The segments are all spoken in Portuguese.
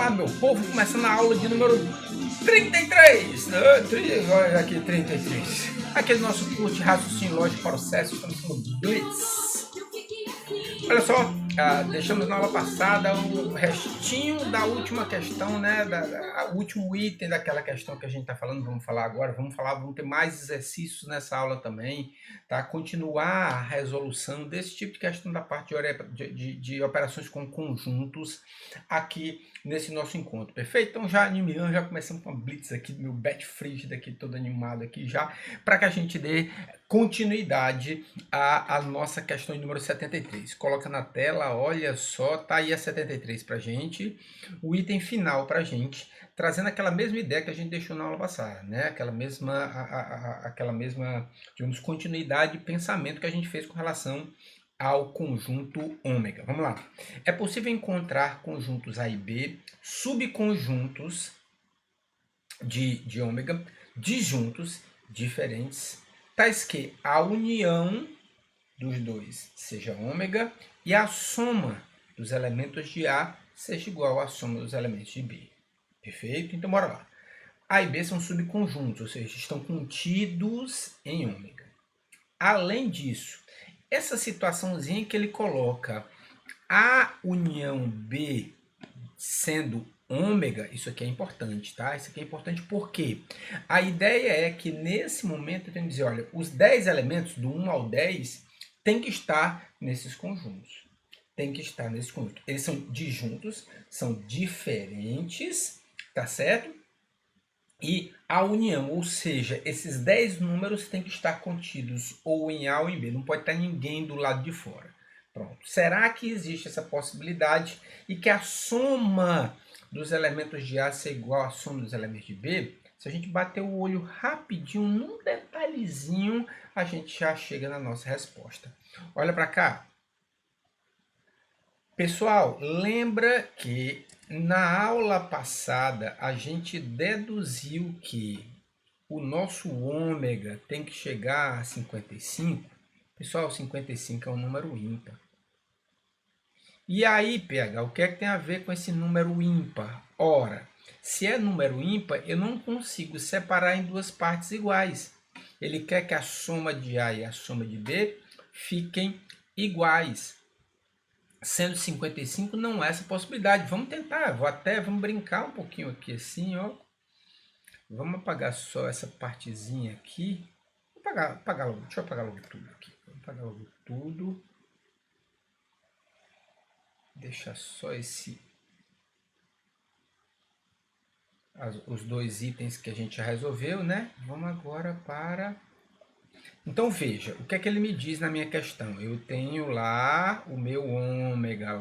Olá, meu povo, começando a aula de número 33. Olha aqui, 33. Aqui é o nosso curso de raciocínio lógico processo, estamos no Blitz. Olha só, deixamos na aula passada o restinho da última questão, né? O último item daquela questão que a gente está falando, vamos falar agora. Vamos ter mais exercícios nessa aula também, tá? Continuar a resolução desse tipo de questão da parte de operações com conjuntos aqui nesse nosso encontro, perfeito? Então já animando, já começamos com a blitz aqui, meu bet frígido aqui, todo animado aqui já, para que a gente dê continuidade à nossa questão número 73. Coloca na tela, olha só, tá aí a 73 para gente, o item final para gente, trazendo aquela mesma ideia que a gente deixou na aula passada, né? Aquela mesma, digamos, continuidade de pensamento que a gente fez com relação ao conjunto ômega. Vamos lá. É possível encontrar conjuntos A e B, subconjuntos de ômega, disjuntos diferentes, tais que a união dos dois seja ômega e a soma dos elementos de A seja igual à soma dos elementos de B. Perfeito? Então, bora lá. A e B são subconjuntos, ou seja, estão contidos em ômega. Além disso, essa situaçãozinha que ele coloca a união B sendo ômega, isso aqui é importante, tá? Isso aqui é importante porque a ideia é que nesse momento eu tenho que dizer, olha, os 10 elementos do 1 ao 10 tem que estar nesses conjuntos. Tem que estar nesses conjuntos. Eles são disjuntos, são diferentes, tá certo? E a união, ou seja, esses 10 números têm que estar contidos ou em A ou em B, não pode estar ninguém do lado de fora. Pronto. Será que existe essa possibilidade e que a soma dos elementos de A seja igual à soma dos elementos de B? Se a gente bater o olho rapidinho, num detalhezinho, a gente já chega na nossa resposta. Olha para cá. Pessoal, lembra que na aula passada a gente deduziu que o nosso ômega tem que chegar a 55? Pessoal, 55 é um número ímpar. E aí, PH, o que é que tem a ver com esse número ímpar? Ora, se é número ímpar, eu não consigo separar em duas partes iguais. Ele quer que a soma de A e a soma de B fiquem iguais. Sendo 55, não é essa possibilidade. Vamos tentar, vamos brincar um pouquinho aqui assim, ó. Vamos apagar só essa partezinha aqui. Vou apagar logo, deixa eu apagar logo tudo aqui. Vamos apagar logo tudo. Deixa só os dois itens que a gente já resolveu, né? Vamos agora para... Então veja, o que é que ele me diz na minha questão? Eu tenho lá o meu ômega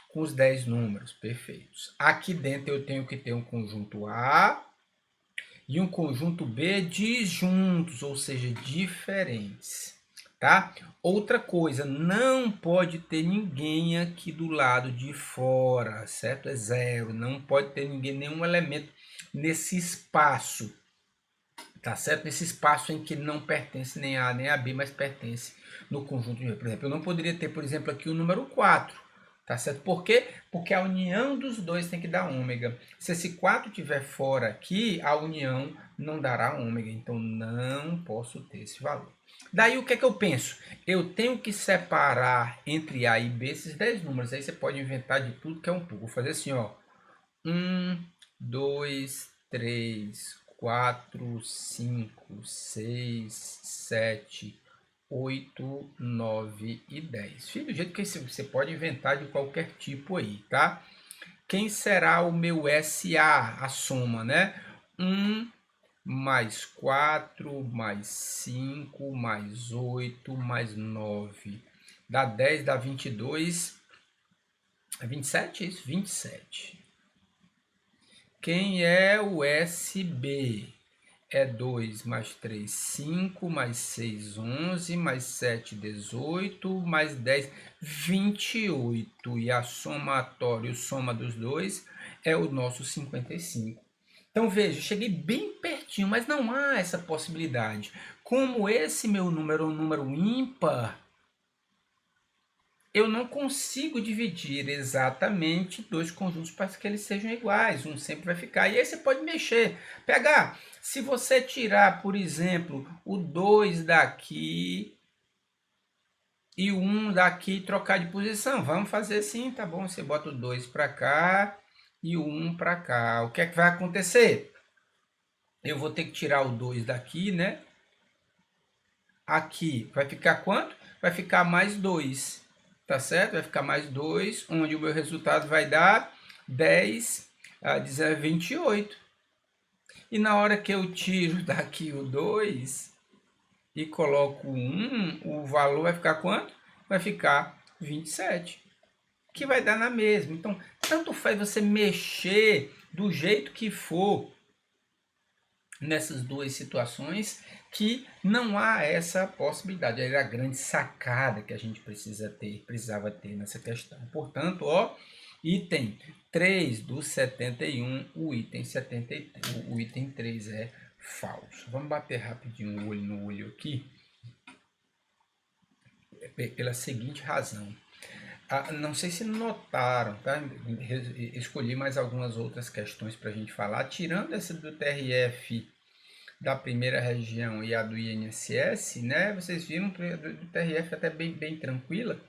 com os 10 números perfeitos. Aqui dentro eu tenho que ter um conjunto A e um conjunto B disjuntos, ou seja, diferentes, tá? Outra coisa, não pode ter ninguém aqui do lado de fora, certo? É zero, não pode ter ninguém, nenhum elemento nesse espaço. Tá certo? Nesse espaço em que não pertence nem a A nem a B, mas pertence no conjunto de... Por exemplo, eu não poderia ter, por exemplo, aqui o número 4. Tá certo? Por quê? Porque a união dos dois tem que dar ômega. Se esse 4 estiver fora aqui, a união não dará ômega. Então, não posso ter esse valor. Daí, o que é que eu penso? Eu tenho que separar entre A e B esses 10 números. Aí você pode inventar de tudo que é um pouco. Vou fazer assim, ó. 1, 2, 3, 4, 5, 6, 7, 8, 9 e 10. Filho, do jeito que você pode inventar de qualquer tipo aí, tá? Quem será o meu SA, a soma, né? 1 mais 4, mais 5, mais 8, mais 9. Dá 10, dá 22. É 27? É isso? 27. Quem é o SB? É 2 mais 3, 5, mais 6, 11, mais 7, 18, mais 10, 28. E a somatória, a soma dos dois, é o nosso 55. Então, veja, cheguei bem pertinho, mas não há essa possibilidade. Como esse meu número é um número ímpar, eu não consigo dividir exatamente dois conjuntos para que eles sejam iguais. Um sempre vai ficar. E aí você pode mexer. Pegar, se você tirar, por exemplo, o 2 daqui e o 1 daqui e trocar de posição. Vamos fazer assim, tá bom? Você bota o 2 para cá e o 1 para cá. O que é que vai acontecer? Eu vou ter que tirar o 2 daqui, né? Aqui vai ficar quanto? Vai ficar mais 2, tá certo? Vai ficar mais 2, onde o meu resultado vai dar 10, 28. E na hora que eu tiro daqui o 2 e coloco o 1, o valor vai ficar quanto? Vai ficar 27, que vai dar na mesma. Então, tanto faz você mexer do jeito que for nessas duas situações, que não há essa possibilidade. Era a grande sacada que a gente precisava ter nessa questão. Portanto, ó, item 3 do 71, o item 3 é falso. Vamos bater rapidinho o olho no olho aqui, pela seguinte razão. Não sei se notaram, tá? Escolhi mais algumas outras questões para a gente falar, tirando essa do TRF da primeira região e a do INSS, né? Vocês viram do TRF até bem tranquila,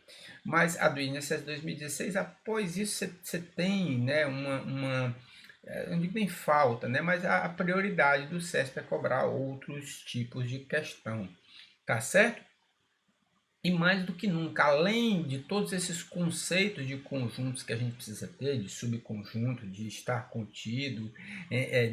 mas a do INSS 2016, após isso você tem, né, eu não digo nem falta, né, mas a prioridade do CESP é cobrar outros tipos de questão, tá certo? E mais do que nunca, além de todos esses conceitos de conjuntos que a gente precisa ter, de subconjunto, de estar contido,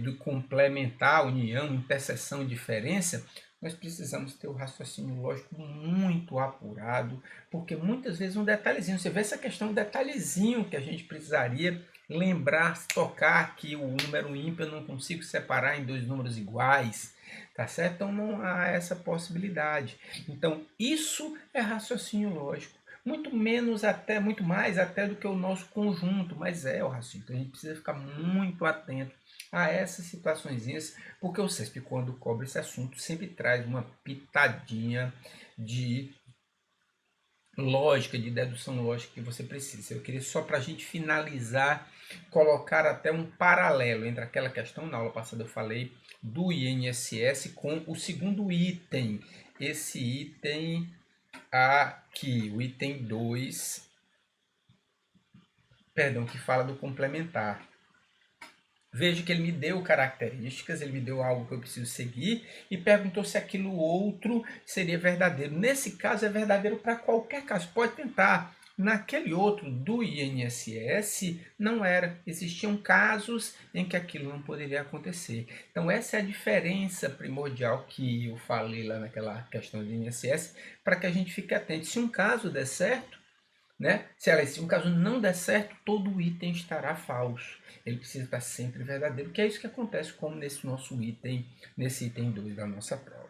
do complementar, união, interseção e diferença, nós precisamos ter o raciocínio lógico muito apurado, porque muitas vezes um detalhezinho, você vê essa questão, um detalhezinho que a gente precisaria lembrar, tocar que o número ímpar eu não consigo separar em dois números iguais, tá certo? Então não há essa possibilidade. Então isso é raciocínio lógico. Muito mais até do que o nosso conjunto, mas é o raciocínio. Então a gente precisa ficar muito atento a essas situações, porque o CESP, quando cobra esse assunto, sempre traz uma pitadinha de lógica, de dedução lógica que você precisa. Eu queria só para a gente finalizar, colocar até um paralelo entre aquela questão, na aula passada eu falei do INSS com o segundo item. Esse item aqui, o item 2, perdão, que fala do complementar. Veja que ele me deu características, ele me deu algo que eu preciso seguir e perguntou se aquilo outro seria verdadeiro. Nesse caso é verdadeiro para qualquer caso, pode tentar. Naquele outro do INSS não era, existiam casos em que aquilo não poderia acontecer. Então essa é a diferença primordial que eu falei lá naquela questão do INSS, para que a gente fique atento. Se um caso der certo, né? Se um caso não der certo, todo o item estará falso. Ele precisa estar sempre verdadeiro, que é isso que acontece como nesse item 2 da nossa prova.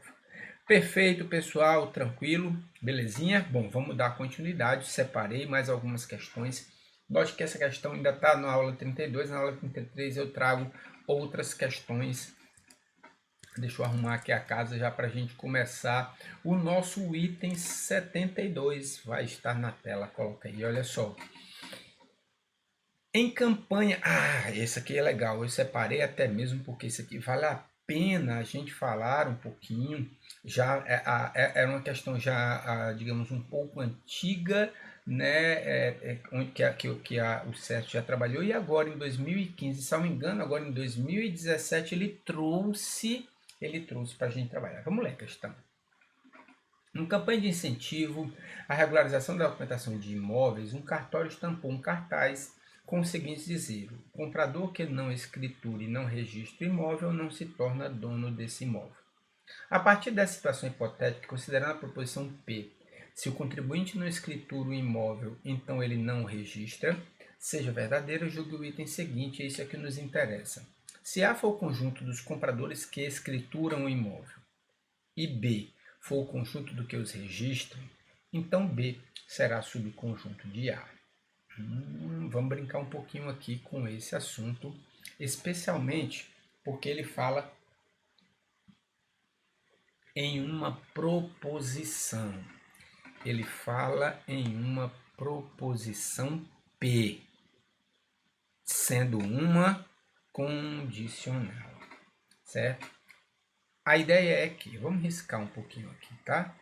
Perfeito, pessoal, tranquilo, belezinha? Bom, vamos dar continuidade, separei mais algumas questões. Note que essa questão ainda está na aula 32, na aula 33 eu trago outras questões. Deixa eu arrumar aqui a casa já para a gente começar. O nosso item 72 vai estar na tela. Coloca aí, olha só. Em campanha... esse aqui é legal. Eu separei até mesmo porque esse aqui vale a pena a gente falar um pouquinho. Já era uma questão já, digamos, um pouco antiga, né? Onde o Sérgio já trabalhou. E agora, em 2015, se não me engano, agora em 2017, ele trouxe para a gente trabalhar. Vamos ler a questão. Em campanha de incentivo à regularização da documentação de imóveis, um cartório estampou um cartaz com o seguinte dizer: o comprador que não escritura e não registra o imóvel não se torna dono desse imóvel. A partir dessa situação hipotética, considerando a proposição P, se o contribuinte não escritura o imóvel, então ele não registra, seja verdadeiro, julgue o item seguinte, esse é que nos interessa. Se A for o conjunto dos compradores que escrituram o imóvel e B for o conjunto do que os registram, então B será subconjunto de A. Vamos brincar um pouquinho aqui com esse assunto, especialmente porque ele fala em uma proposição. Ele fala em uma proposição P, sendo uma condicional, certo? A ideia é que, vamos riscar um pouquinho aqui, tá?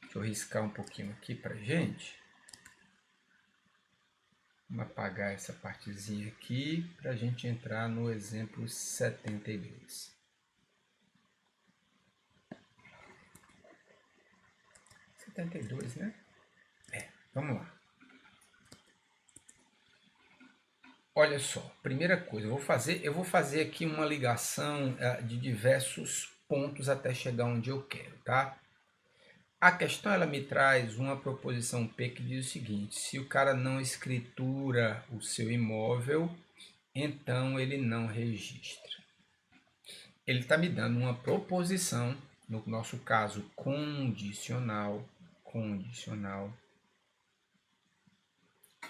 Deixa eu riscar um pouquinho aqui pra gente. Vamos apagar essa partezinha aqui para a gente entrar no exemplo 72. 72, né? Vamos lá. Olha só, primeira coisa, eu vou fazer aqui uma ligação de diversos pontos até chegar onde eu quero, tá? A questão, ela me traz uma proposição P que diz o seguinte: se o cara não escritura o seu imóvel, então ele não registra. Ele está me dando uma proposição, no nosso caso condicional,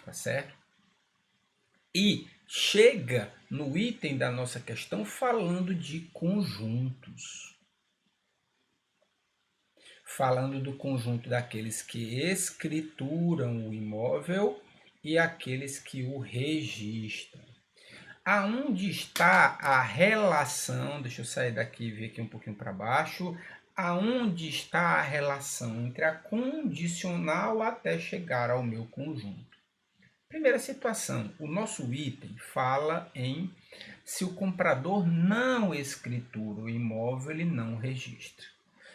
tá certo? E chega no item da nossa questão falando de conjuntos. Falando do conjunto daqueles que escrituram o imóvel e aqueles que o registram. Aonde está a relação? Deixa eu sair daqui e vir aqui um pouquinho para baixo. Aonde está a relação entre a condicional até chegar ao meu conjunto? Primeira situação, o nosso item fala em se o comprador não escritura o imóvel, ele não registra.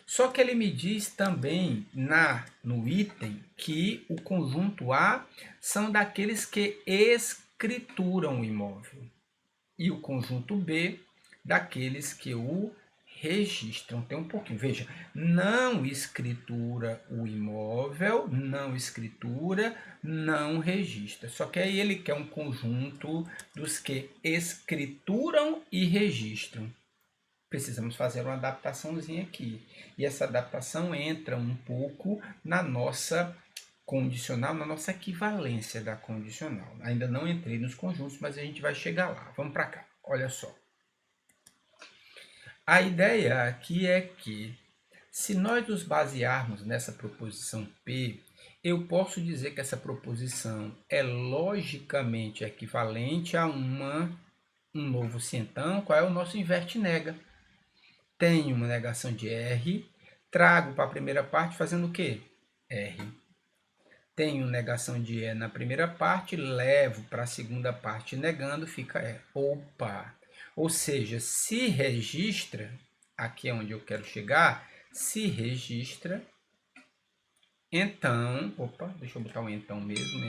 Só que ele me diz também no item que o conjunto A são daqueles que escrituram o imóvel e o conjunto B daqueles que o registram. Tem um pouquinho, veja, não escritura o imóvel, não escritura, não registra. Só que aí ele quer um conjunto dos que escrituram e registram. Precisamos fazer uma adaptaçãozinha aqui. E essa adaptação entra um pouco na nossa condicional, na nossa equivalência da condicional. Ainda não entrei nos conjuntos, mas a gente vai chegar lá. Vamos para cá, olha só. A ideia aqui é que, se nós nos basearmos nessa proposição P, eu posso dizer que essa proposição é logicamente equivalente a um novo se então. Qual é o nosso inverte-nega? Tenho uma negação de R, trago para a primeira parte fazendo o quê? R. Tenho negação de E na primeira parte, levo para a segunda parte negando, fica E. Opa! Ou seja, se registra, aqui é onde eu quero chegar, se registra, então, opa, deixa eu botar um então mesmo,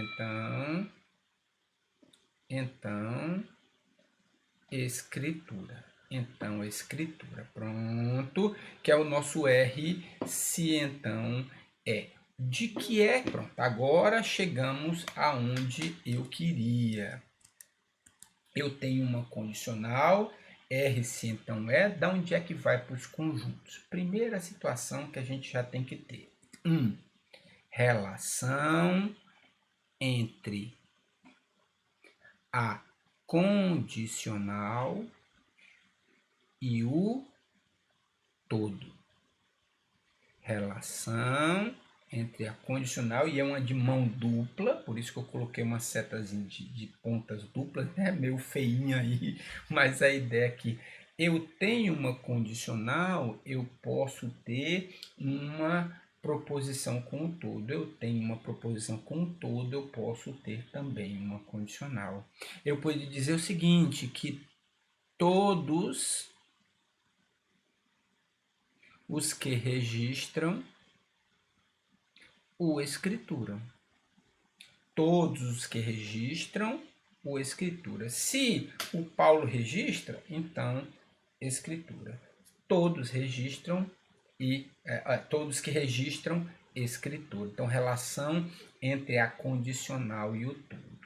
então, escritura. Então, escritura, pronto, que é o nosso R, se então é. De que é, pronto, agora chegamos aonde eu queria. Eu tenho uma condicional, R se então é, da onde é que vai para os conjuntos? Primeira situação que a gente já tem que ter. Relação entre a condicional e o todo. Relação entre a condicional, e é uma de mão dupla, por isso que eu coloquei uma setazinha de pontas duplas, é meio feinha aí, mas a ideia é que eu tenho uma condicional, eu posso ter uma proposição com o todo. Eu tenho uma proposição com o todo, eu posso ter também uma condicional. Eu posso dizer o seguinte, que todos os que registram o escrituram. Todos os que registram o escritura. Se o Paulo registra, então escritura. Todos registram todos que registram escritura. Então, relação entre a condicional e o todo.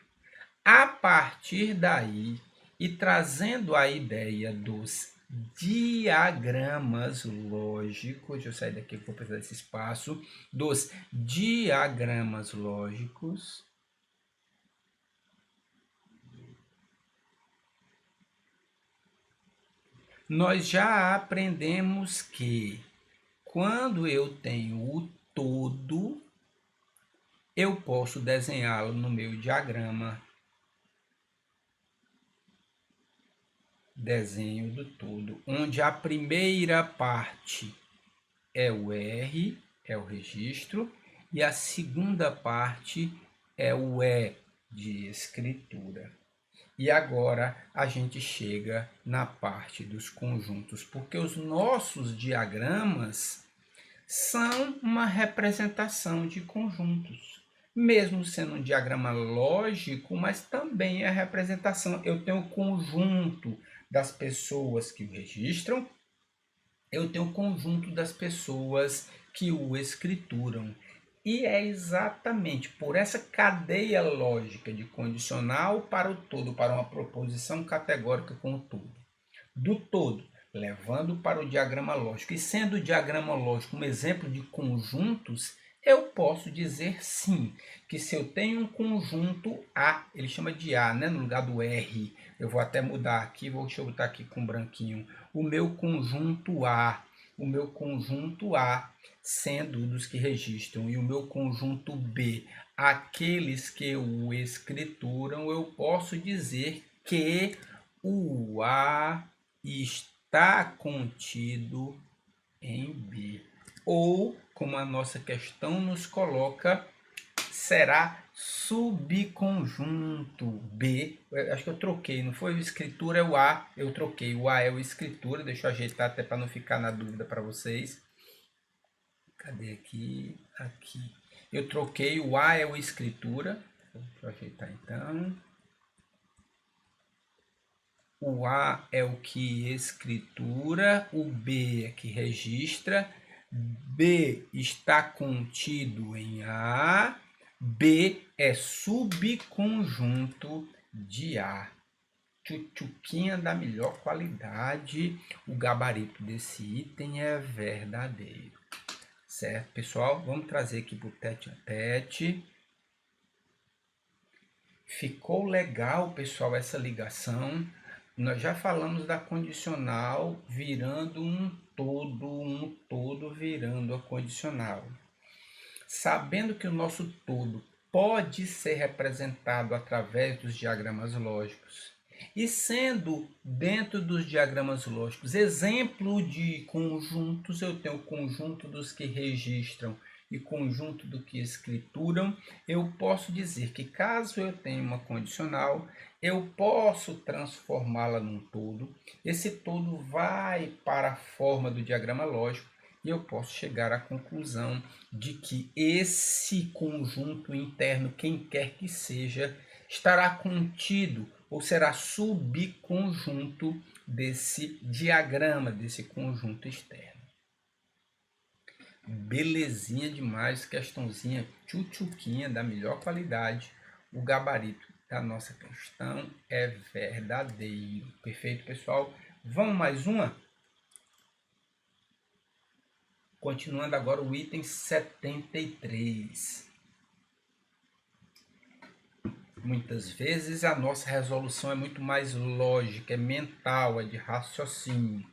A partir daí, e trazendo a ideia dos diagramas lógicos, deixa eu sair daqui que vou precisar desse espaço, dos diagramas lógicos, nós já aprendemos que quando eu tenho o todo, eu posso desenhá-lo no meu diagrama. Desenho do todo, onde a primeira parte é o R, é o registro, e a segunda parte é o E de escritura. E agora a gente chega na parte dos conjuntos, porque os nossos diagramas são uma representação de conjuntos. Mesmo sendo um diagrama lógico, mas também é representação. Eu tenho o conjunto das pessoas que o registram, eu tenho o conjunto das pessoas que o escrituram. E é exatamente por essa cadeia lógica de condicional para o todo, para uma proposição categórica com o todo, do todo, levando para o diagrama lógico, e sendo o diagrama lógico um exemplo de conjuntos, eu posso dizer sim, que se eu tenho um conjunto A, ele chama de A, né, no lugar do R, eu vou até mudar aqui, deixa eu botar aqui com branquinho, o meu conjunto A, sendo dos que registram, e o meu conjunto B, aqueles que o escrituram, eu posso dizer que o A está contido em B. Ou, como a nossa questão nos coloca, será subconjunto B. Acho que eu troquei, não foi? O escritura é o A, eu troquei. O A é o escritura, deixa eu ajeitar até para não ficar na dúvida para vocês. Cadê aqui? Aqui. Eu troquei, o A é o escritura. Deixa eu ajeitar então. O A é o que escritura, o B é que registra, B está contido em A, B é subconjunto de A. Tchutchuquinha da melhor qualidade, o gabarito desse item é verdadeiro. Certo, pessoal? Vamos trazer aqui para o tete a tete. Ficou legal, pessoal, essa ligação. Nós já falamos da condicional virando um todo virando a condicional. Sabendo que o nosso todo pode ser representado através dos diagramas lógicos, e sendo dentro dos diagramas lógicos exemplo de conjuntos, eu tenho o conjunto dos que registram e conjunto do que escrituram, eu posso dizer que caso eu tenha uma condicional, eu posso transformá-la num todo, esse todo vai para a forma do diagrama lógico e eu posso chegar à conclusão de que esse conjunto interno, quem quer que seja, estará contido ou será subconjunto desse diagrama, desse conjunto externo. Belezinha demais, questãozinha tchutchuquinha da melhor qualidade. O gabarito da nossa questão é verdadeiro. Perfeito, pessoal? Vamos mais uma? Continuando agora o item 73. Muitas vezes a nossa resolução é muito mais lógica, é mental, é de raciocínio.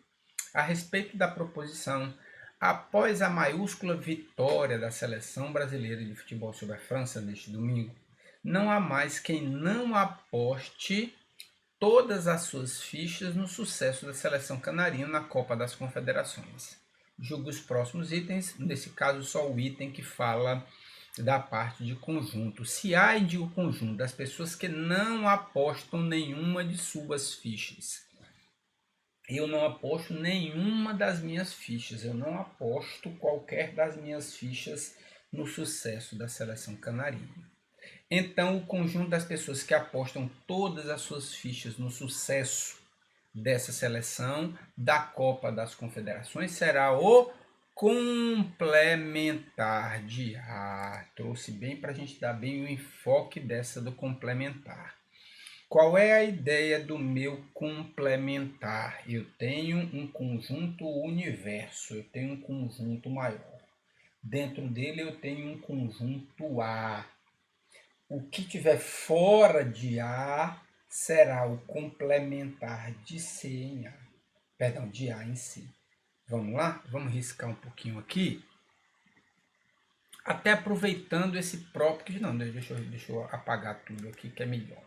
A respeito da proposição, após a maiúscula vitória da seleção brasileira de futebol sobre a França neste domingo, não há mais quem não aposte todas as suas fichas no sucesso da seleção canarinho na Copa das Confederações. Julgue os próximos itens, nesse caso só o item que fala da parte de conjunto. Se há em o conjunto das pessoas que não apostam nenhuma de suas fichas. Eu não aposto nenhuma das minhas fichas, eu não aposto qualquer das minhas fichas no sucesso da seleção canarinho. Então, o conjunto das pessoas que apostam todas as suas fichas no sucesso dessa seleção da Copa das Confederações será o complementar de A. Trouxe bem para a gente dar bem o enfoque dessa do complementar. Qual é a ideia do meu complementar? Eu tenho um conjunto universo, eu tenho um conjunto maior. Dentro dele eu tenho um conjunto A. O que tiver fora de A será o complementar de C em A. Perdão, de A em C. Vamos lá? Vamos riscar um pouquinho aqui. Até aproveitando esse próprio... Não, deixa eu apagar tudo aqui que é melhor.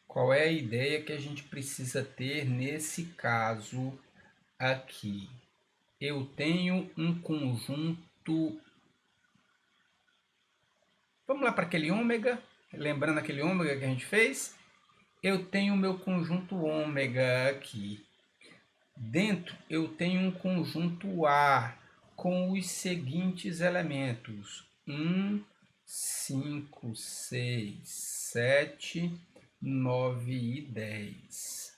Qual é a ideia que a gente precisa ter nesse caso aqui? Eu tenho um conjunto... Vamos lá para aquele ômega, lembrando aquele ômega que a gente fez? Eu tenho o meu conjunto ômega aqui. Dentro eu tenho um conjunto A com os seguintes elementos: 1, 5, 6, 7, 9 e 10.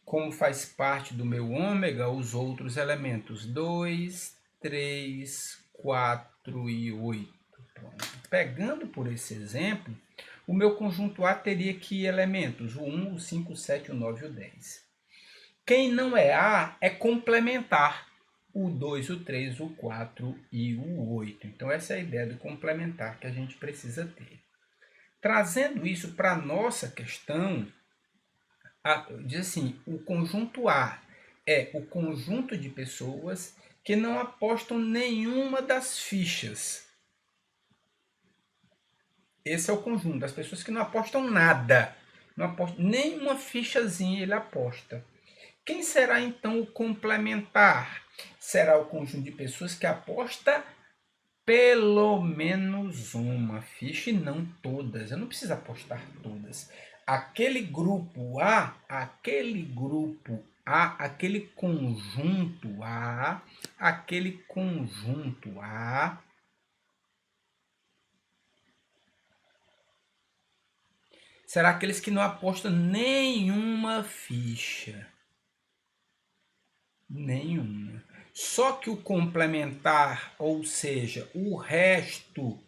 Como faz parte do meu ômega, os outros elementos 2, 3, 4 e 8. Pronto. Pegando por esse exemplo, o meu conjunto A teria que elementos? O 1, o 5, o 7, o 9 e o 10. Quem não é A é complementar. O 2, o 3, o 4 e o 8. Então, essa é a ideia do complementar que a gente precisa ter. Trazendo isso para a nossa questão, diz assim, o conjunto A é o conjunto de pessoas que não apostam nenhuma das fichas. Esse é o conjunto das pessoas que não apostam nada. Não apostam, nenhuma fichazinha ele aposta. Quem será então o complementar? Será o conjunto de pessoas que aposta pelo menos uma ficha e não todas. Eu não preciso apostar todas. Aquele grupo A, aquele conjunto A, será aqueles que não apostam nenhuma ficha. Nenhuma. Só que o complementar, ou seja, o resto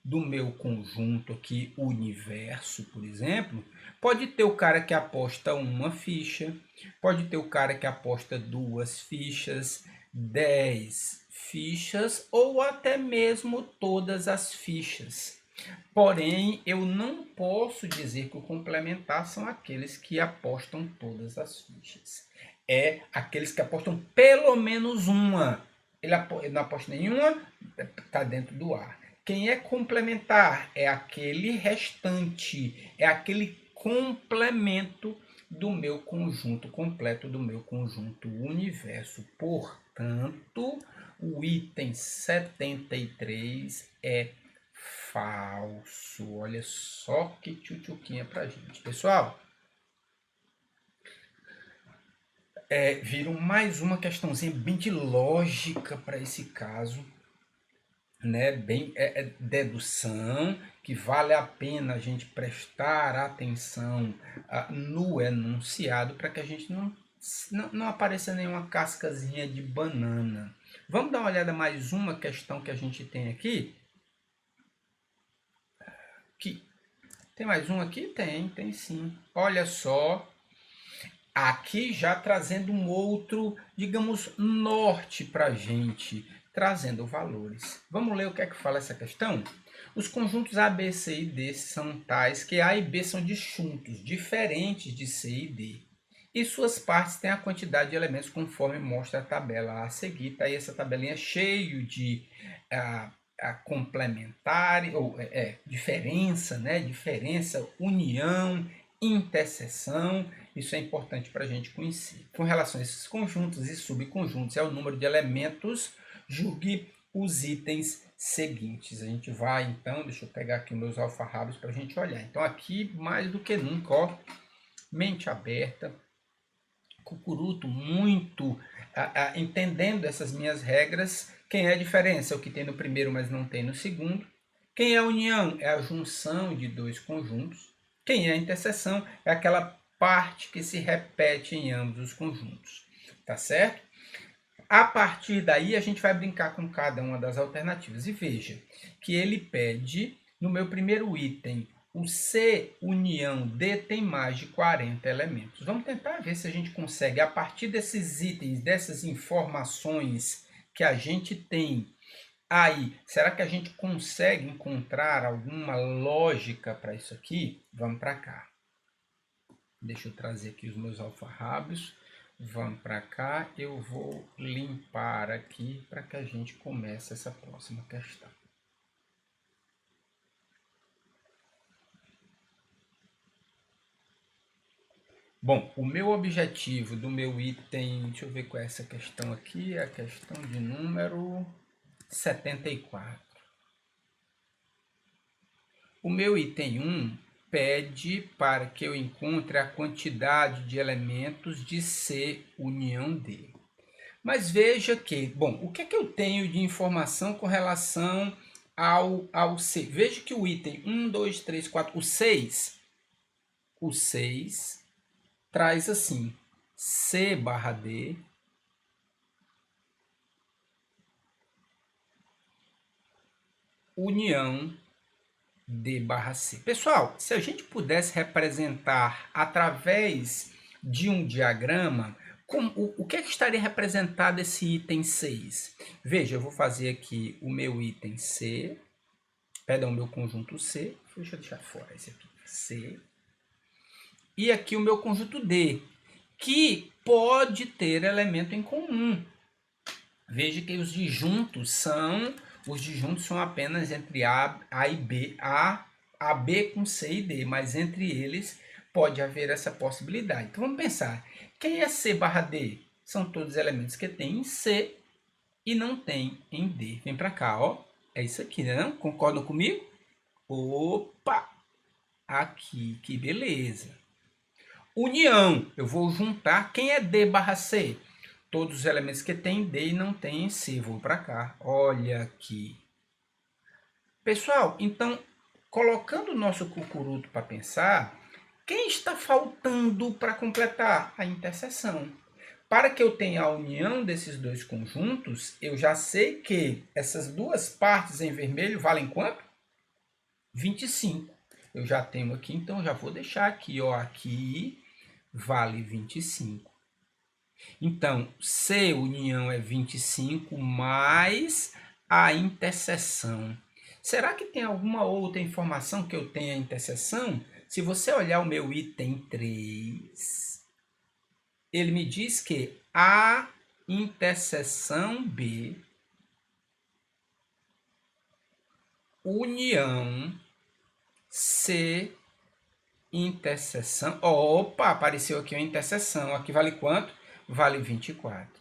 do meu conjunto aqui, o universo, por exemplo, pode ter o cara que aposta uma ficha, pode ter o cara que aposta duas fichas, 10 fichas ou até mesmo todas as fichas. Porém, eu não posso dizer que o complementar são aqueles que apostam todas as fichas. É aqueles que apostam pelo menos uma. Ele não aposta nenhuma, está dentro do ar. Quem é complementar é aquele restante, é aquele complemento do meu conjunto completo, do meu conjunto universo. Portanto, o item 73 é falso. Olha só que tchutchuquinha pra gente. Pessoal, viram mais uma questãozinha bem de lógica para esse caso, né? Bem dedução, que vale a pena a gente prestar atenção no enunciado para que a gente não apareça nenhuma cascazinha de banana. Vamos dar uma olhada mais uma questão que a gente tem aqui? Tem mais um aqui? Tem sim. Olha só, aqui já trazendo um outro, digamos, norte para a gente, trazendo valores. Vamos ler o que é que fala essa questão? Os conjuntos A, B, C e D são tais que A e B são disjuntos, diferentes de C e D. E suas partes têm a quantidade de elementos conforme mostra a tabela a seguir. Tá aí essa tabelinha cheio de complementar, ou diferença, né? Diferença, união, interseção. Isso é importante para a gente conhecer. Com relação a esses conjuntos e subconjuntos, é o número de elementos, julgue os itens seguintes. A gente vai, então, deixa eu pegar aqui meus alfarrábios para a gente olhar. Então, aqui, mais do que nunca, ó, mente aberta, cucuruto, muito entendendo essas minhas regras. Quem é a diferença? É o que tem no primeiro, mas não tem no segundo. Quem é a união? É a junção de dois conjuntos. Quem é a interseção? É aquela parte que se repete em ambos os conjuntos. Tá certo? A partir daí, a gente vai brincar com cada uma das alternativas. E veja que ele pede, no meu primeiro item, o C união D tem mais de 40 elementos. Vamos tentar ver se a gente consegue, a partir desses itens, dessas informações que a gente tem aí, será que a gente consegue encontrar alguma lógica para isso aqui? Vamos para cá. Deixa eu trazer aqui os meus alfarrábios. Vamos para cá. Eu vou limpar aqui para que a gente comece essa próxima questão. Bom, o meu objetivo do meu item, deixa eu ver qual é essa questão aqui, é a questão de número 74. O meu item 1 pede para que eu encontre a quantidade de elementos de C união D. Mas veja que, bom, o que é que eu tenho de informação com relação ao C? Veja que o item 1, 2, 3, 4, o 6 traz assim, C barra D, união D barra C. Pessoal, se a gente pudesse representar através de um diagrama, o que é que estaria representado esse item 6? Veja, eu vou fazer aqui o meu item C, perdão, o meu conjunto C, deixa eu deixar fora esse aqui, C, e aqui o meu conjunto D, que pode ter elemento em comum. Veja que os disjuntos são apenas entre A e B, A, B com C e D, mas entre eles pode haver essa possibilidade. Então vamos pensar, quem é C barra D? São todos elementos que tem em C e não tem em D. Vem para cá, ó. É isso aqui, né? Não? Concordam comigo? Opa! Aqui, que beleza. União, eu vou juntar quem é D barra C? Todos os elementos que tem D e não tem em C. Vou para cá. Olha aqui. Pessoal, então, colocando o nosso cucuruto para pensar, quem está faltando para completar? A interseção. Para que eu tenha a união desses dois conjuntos, eu já sei que essas duas partes em vermelho valem quanto? 25. Eu já tenho aqui, então já vou deixar aqui, ó, aqui vale 25. Então, C união é 25 mais a interseção. Será que tem alguma outra informação que eu tenha a interseção? Se você olhar o meu item 3, ele me diz que a interseção B união C interseção. Opa, apareceu aqui uma interseção. Aqui vale quanto? Vale 24.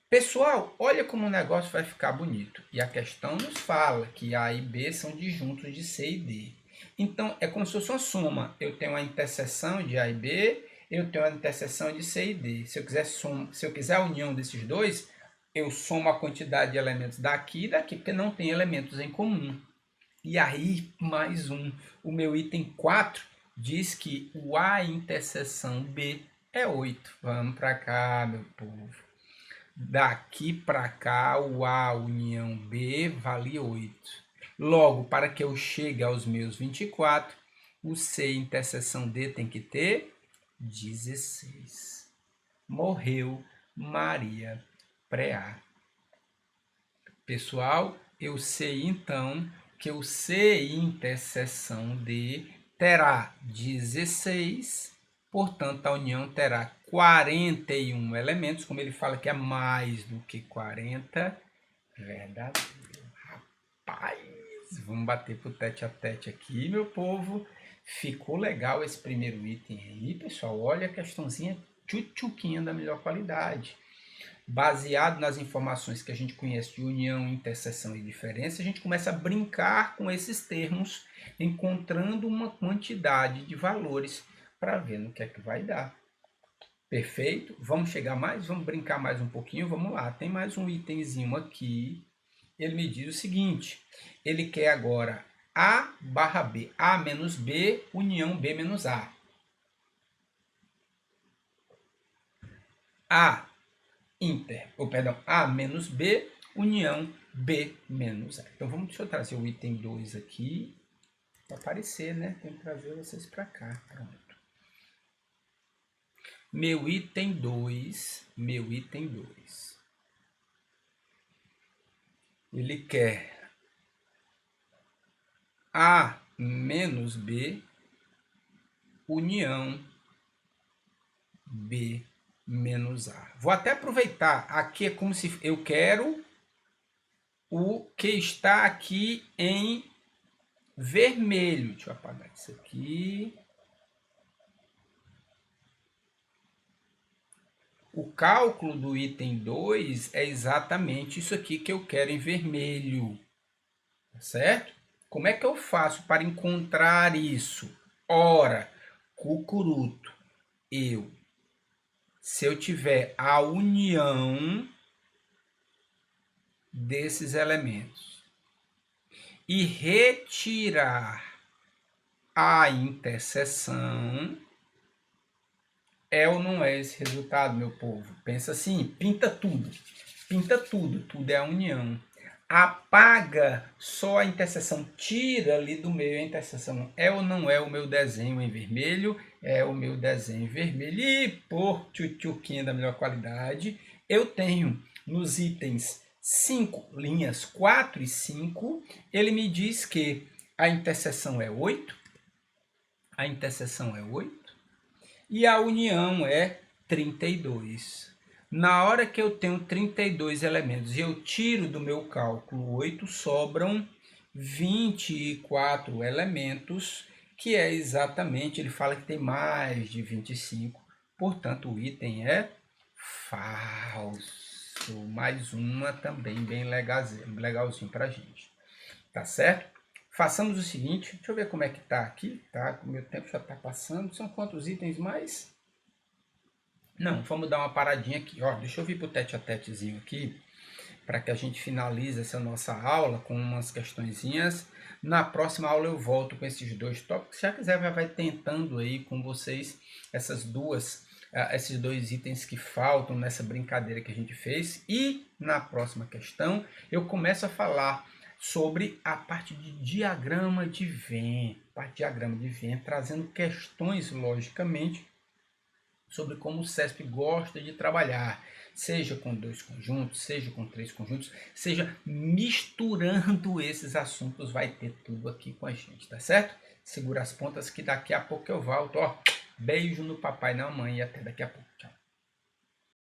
Pessoal, olha como o negócio vai ficar bonito. E a questão nos fala que A e B são disjuntos de C e D. Então, é como se fosse uma soma. Eu tenho a interseção de A e B, eu tenho a interseção de C e D. Se eu quiser a união desses dois, eu somo a quantidade de elementos daqui e daqui, porque não tem elementos em comum. E aí, mais um. O meu item 4 diz que o A interseção B é 8. Vamos para cá, meu povo. Daqui para cá, o A união B vale 8. Logo, para que eu chegue aos meus 24, o C interseção D tem que ter 16. Morreu Maria Preá. Pessoal, eu sei então que o C interseção D terá 16, portanto, a união terá 41 elementos, como ele fala que é mais do que 40, verdadeiro. Rapaz, vamos bater pro tete a tete aqui, meu povo. Ficou legal esse primeiro item aí, pessoal. Olha a questãozinha tchutchuquinha da melhor qualidade. Baseado nas informações que a gente conhece de união, interseção e diferença, a gente começa a brincar com esses termos, encontrando uma quantidade de valores para ver no que é que vai dar. Perfeito? Vamos chegar mais? Vamos brincar mais um pouquinho? Vamos lá. Tem mais um itemzinho aqui. Ele me diz o seguinte, ele quer agora A barra B, A menos B, união B menos A. A A menos B, união B menos A. Então, deixa eu trazer o item 2 aqui, para aparecer, né? Tem que trazer vocês para cá. Pronto. Meu item 2. Ele quer A menos B, união B menos A. Vou até aproveitar, aqui é como se eu quero o que está aqui em vermelho. Deixa eu apagar isso aqui. O cálculo do item 2 é exatamente isso aqui que eu quero em vermelho. Certo? Como é que eu faço para encontrar isso? Ora, cucuruto, se eu tiver a união desses elementos e retirar a interseção, é ou não é esse resultado, meu povo? Pensa assim, pinta tudo, tudo é a união. Apaga só a interseção, tira ali do meio a interseção. É ou não é o meu desenho em vermelho? É o meu desenho em vermelho. E por tchutchuquinha da melhor qualidade, eu tenho nos itens 5, linhas 4 e 5, ele me diz que a interseção é 8, a interseção é 8 e a união é 32. Na hora que eu tenho 32 elementos e eu tiro do meu cálculo 8, sobram 24 elementos, que é exatamente, ele fala que tem mais de 25, portanto o item é falso. Mais uma também bem legalzinho para a gente, tá certo? Façamos o seguinte, deixa eu ver como é que tá aqui, tá? O meu tempo já está passando, são quantos itens mais? Não, vamos dar uma paradinha aqui, ó, deixa eu vir para o tete a tetezinho aqui, para que a gente finalize essa nossa aula com umas questõezinhas. Na próxima aula eu volto com esses dois tópicos, se já quiser vai tentando aí com vocês esses dois itens que faltam nessa brincadeira que a gente fez, e na próxima questão eu começo a falar sobre a parte de diagrama de Venn, trazendo questões, logicamente, sobre como o CESP gosta de trabalhar, seja com 2 conjuntos, seja com 3 conjuntos, seja misturando esses assuntos, vai ter tudo aqui com a gente, tá certo? Segura as pontas que daqui a pouco eu volto, ó. Beijo no papai e na mamãe e até daqui a pouco. Tchau.